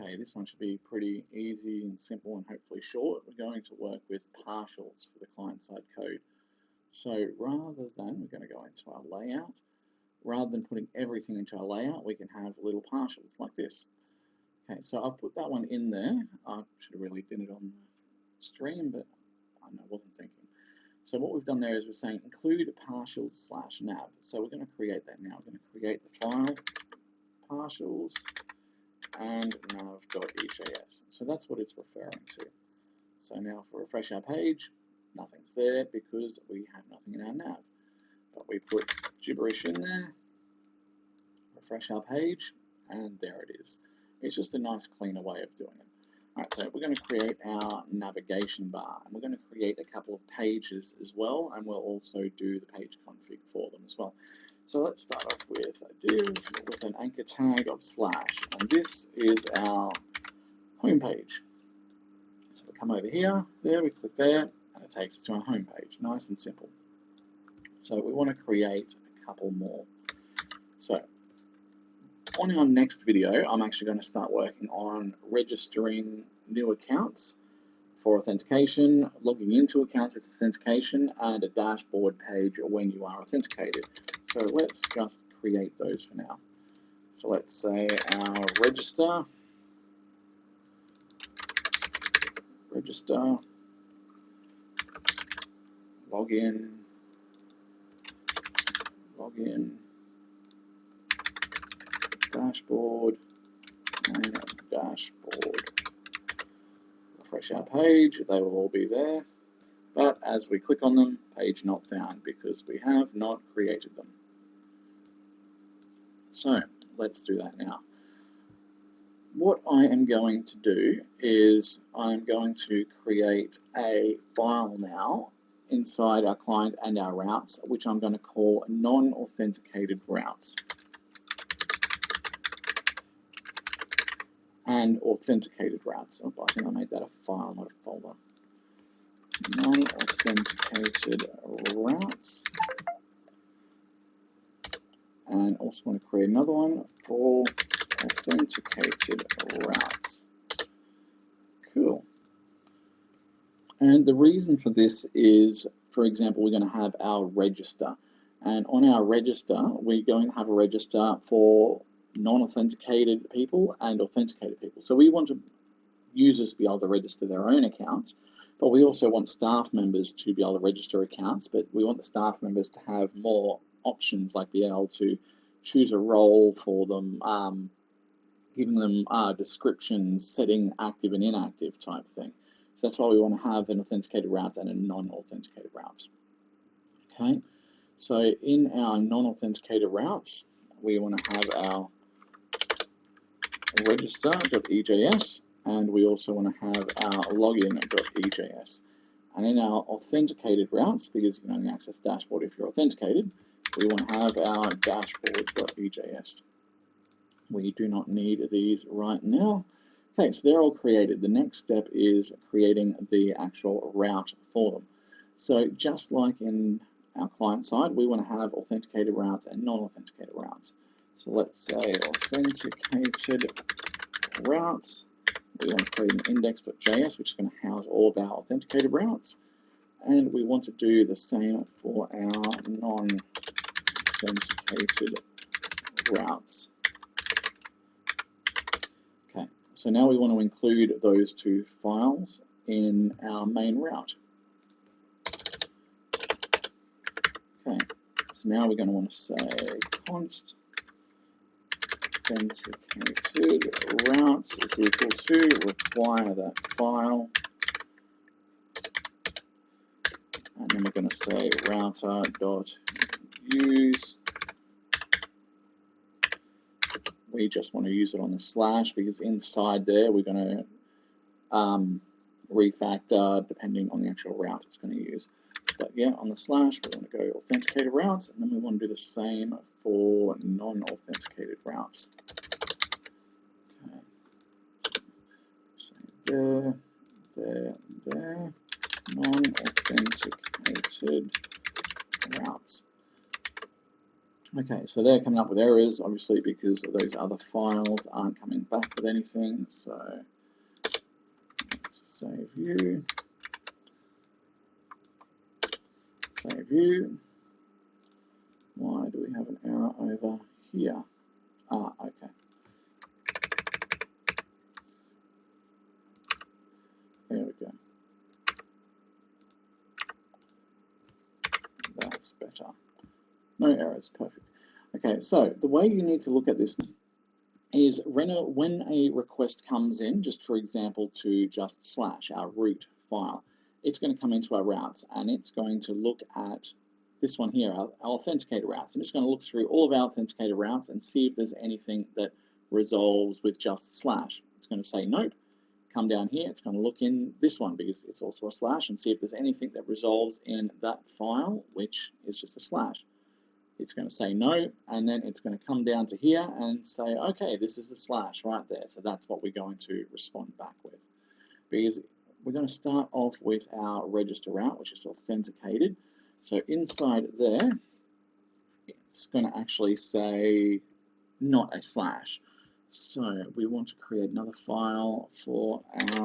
Okay, this one should be pretty easy and simple and hopefully short. We're going to work with partials for the client-side code. So rather than, we're going to go into our layout. Rather than putting everything into our layout, we can have little partials like this. Okay, so I've put that one in there. I should have really done it on the stream, but I wasn't thinking. So what we've done there is we're saying include partials/nav. So we're going to create that now. We're going to create the file partials and nav.ejs. So that's what it's referring to. So now if we refresh our page, nothing's there because we have nothing in our nav. But we put gibberish in there, refresh our page, and there it is. It's just a nice cleaner way of doing it. Alright, so we're going to create our navigation bar, and we're going to create a couple of pages as well, and we'll also do the page config for them as well. So let's start off with a div with an anchor tag of /, and this is our home page. So we come over here, there, we click there, and it takes us to our home page. Nice and simple. So we want to create a couple more. So on our next video, I'm actually going to start working on registering new accounts for authentication, logging into accounts with authentication, and a dashboard page when you are authenticated. So let's just create those for now. So let's say our register, login, dashboard, and dashboard. Refresh our page, they will all be there. But as we click on them, page not found because we have not created them. So let's do that now. What I am going to do is I'm going to create a file now inside our client and our routes, which I'm going to call non-authenticated routes and authenticated routes. Oh, I think I made that a file, not a folder. Non-authenticated routes. And also want to create another one for authenticated routes. Cool. And the reason for this is, for example, we're going to have our register. And on our register, we're going to have a register for non-authenticated people and authenticated people. So we want users to be able to register their own accounts, but we also want staff members to be able to register accounts, but we want the staff members to have more options, like being able to choose a role for them, giving them descriptions, setting active and inactive type thing. So that's why we want to have an authenticated route and a non-authenticated route. Okay, so in our non-authenticated routes, we want to have our register.ejs, and we also want to have our login.ejs. And in our authenticated routes, because you can only access dashboard if you're authenticated, we want to have our dashboard.ejs. We do not need these right now. Okay, so they're all created. The next step is creating the actual route for them. So just like in our client side, we want to have authenticated routes and non-authenticated routes. So let's say authenticated routes. We want to create an index.js, which is going to house all of our authenticated routes. And we want to do the same for our non-authenticated routes. Okay, so now we want to include those two files in our main route. Okay, so now we're going to want to say const authenticated routes is equal to require that file, and then we're going to say router.use. We just want to use it on the slash because inside there we're going to refactor depending on the actual route it's going to use. But yeah, on the slash we want to go authenticated routes, and then we want to do the same for non-authenticated routes. Okay, so there, non-authenticated routes. Okay, so they're coming up with errors, obviously, because those other files aren't coming back with anything. So let's save you. Save you. Why do we have an error over here? Ah, okay. There we go. That's better. No errors, perfect. Okay, so the way you need to look at this is when a request comes in, just for example, to just slash our root file, it's going to come into our routes and it's going to look at this one here, our authenticator routes. And it's going to look through all of our authenticator routes and see if there's anything that resolves with just slash. It's going to say nope. Come down here, it's going to look in this one because it's also a slash and see if there's anything that resolves in that file, which is just a slash. It's going to say no, and then it's going to come down to here and say, okay, this is the slash right there. So that's what we're going to respond back with. Because we're going to start off with our register route, which is authenticated. So inside there, it's going to actually say not a slash. So we want to create another file for our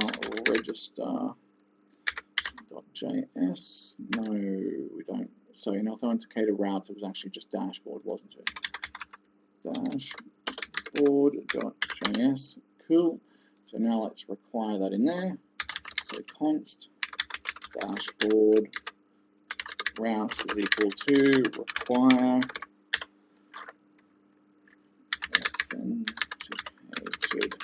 register.js. No, we don't. So in authenticator routes, it was actually just dashboard, wasn't it? Dashboard.js. Cool. So now let's require that in there. So const dashboard route is equal to require authenticated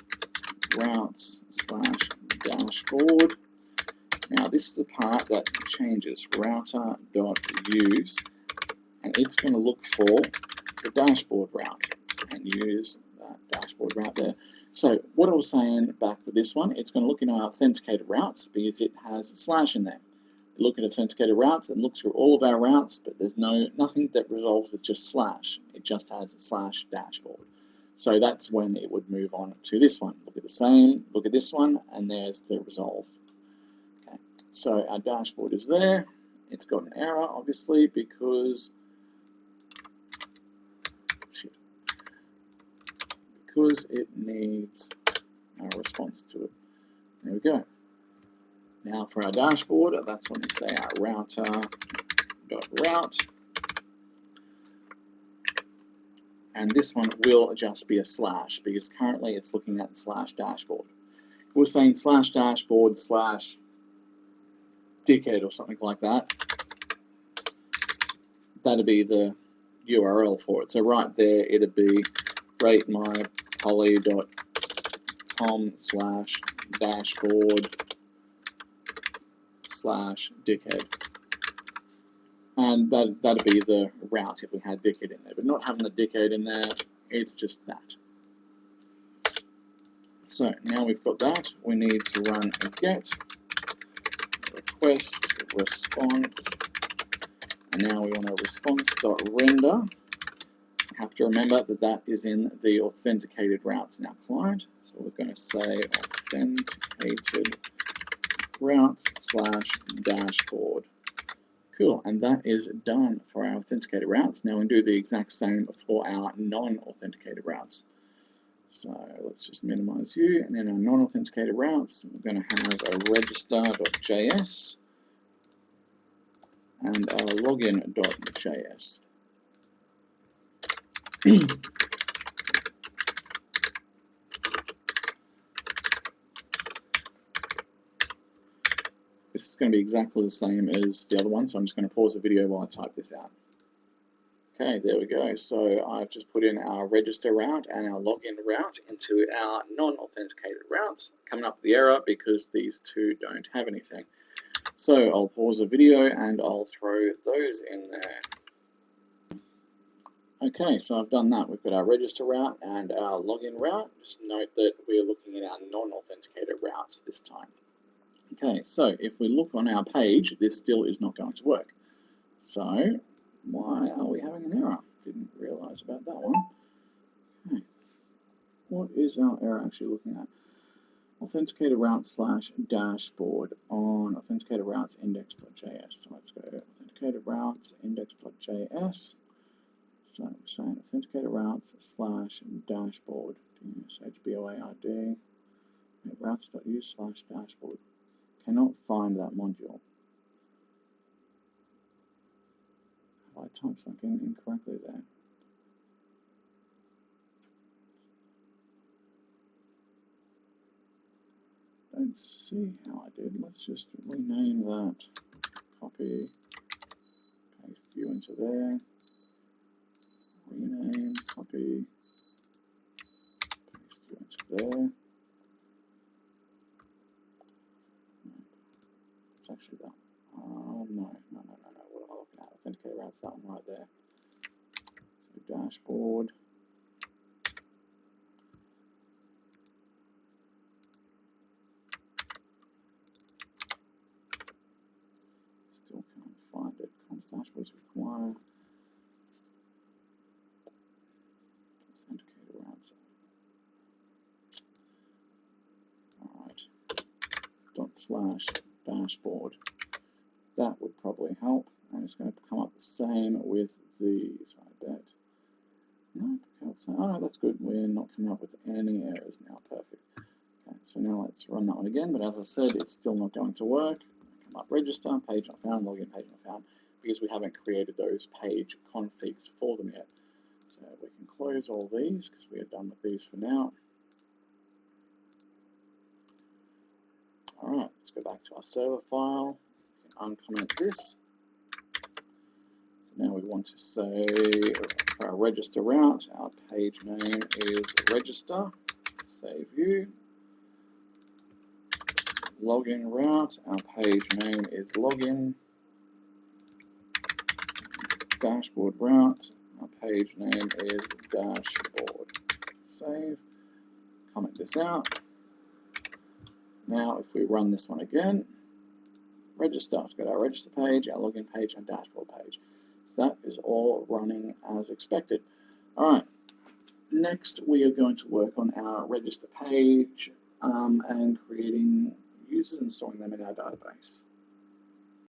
routes slash dashboard. Now this is the part that changes router.use, and it's going to look for the dashboard route and use that dashboard route there. So what I was saying back with this one, it's going to look in our authenticated routes because it has a slash in there. Look at authenticated routes and look through all of our routes, but there's nothing that resolves with just slash. It just has a slash dashboard. So that's when it would move on to this one. Look at the same, look at this one, and there's the resolve. Okay. So our dashboard is there. It's got an error, obviously, because it needs a response to it. There we go. Now for our dashboard, that's when we say our router.route. And this one will just be a slash because currently it's looking at the slash dashboard. If we're saying slash dashboard slash dickhead or something like that, that'd be the URL for it. So right there, it'd be ratemypoly.com/dashboard/dickhead. And that'd be the route if we had dickhead in there. But not having the dickhead in there, it's just that. So now we've got that, we need to run a get request response. And now we want a response.render. Have to remember that that is in the authenticated routes in our client. So we're going to say authenticated routes/dashboard. Cool, and that is done for our authenticated routes. Now we do the exact same for our non-authenticated routes. So let's just minimize you, and then our non-authenticated routes, we're going to have a register.js and a login.js. This is going to be exactly the same as the other one, so I'm just going to pause the video while I type this out. Okay, there we go. So I've just put in our register route and our login route into our non-authenticated routes, coming up with the error because these two don't have anything. So I'll pause the video and I'll throw those in there. Okay, so I've done that. We've got our register route and our login route. Just note that we're looking at our non-authenticated routes this time. Okay, so if we look on our page, this still is not going to work. So why are we having an error? Didn't realize about that one. Okay. What is our error actually looking at? Authenticated route/dashboard on authenticated routes index.js. So let's go authenticated routes index.js. So we're saying authenticator routes / dashboard. Use HBOAID. Routes.use / dashboard. Cannot find that module. Have I typed something incorrectly there? Don't see how I did. Let's just rename that. Copy, paste view into there. Rename, copy, paste view into there. It's actually that. Oh, no. What am I looking at? Authenticator routes, that one right there. So dashboard. Still can't find it. Const dashboards require authenticator routes. Alright. / dashboard. That would probably help. And it's going to come up the same with these, I bet. No, oh, that's good. We're not coming up with any errors now. Perfect. Okay, so now let's run that one again. But as I said, it's still not going to work. Come up, register, page not found, login, page not found, because we haven't created those page configs for them yet. So we can close all these because we are done with these for now. All right, let's go back to our server file. We can uncomment this. So now we want to say for our register route, our page name is register. Save view. Login route, our page name is login. Dashboard route, our page name is dashboard. Save. Comment this out. Now, if we run this one again, register, let's go to our register page, our login page, and dashboard page. So that is all running as expected. All right, next we are going to work on our register page and creating users and storing them in our database.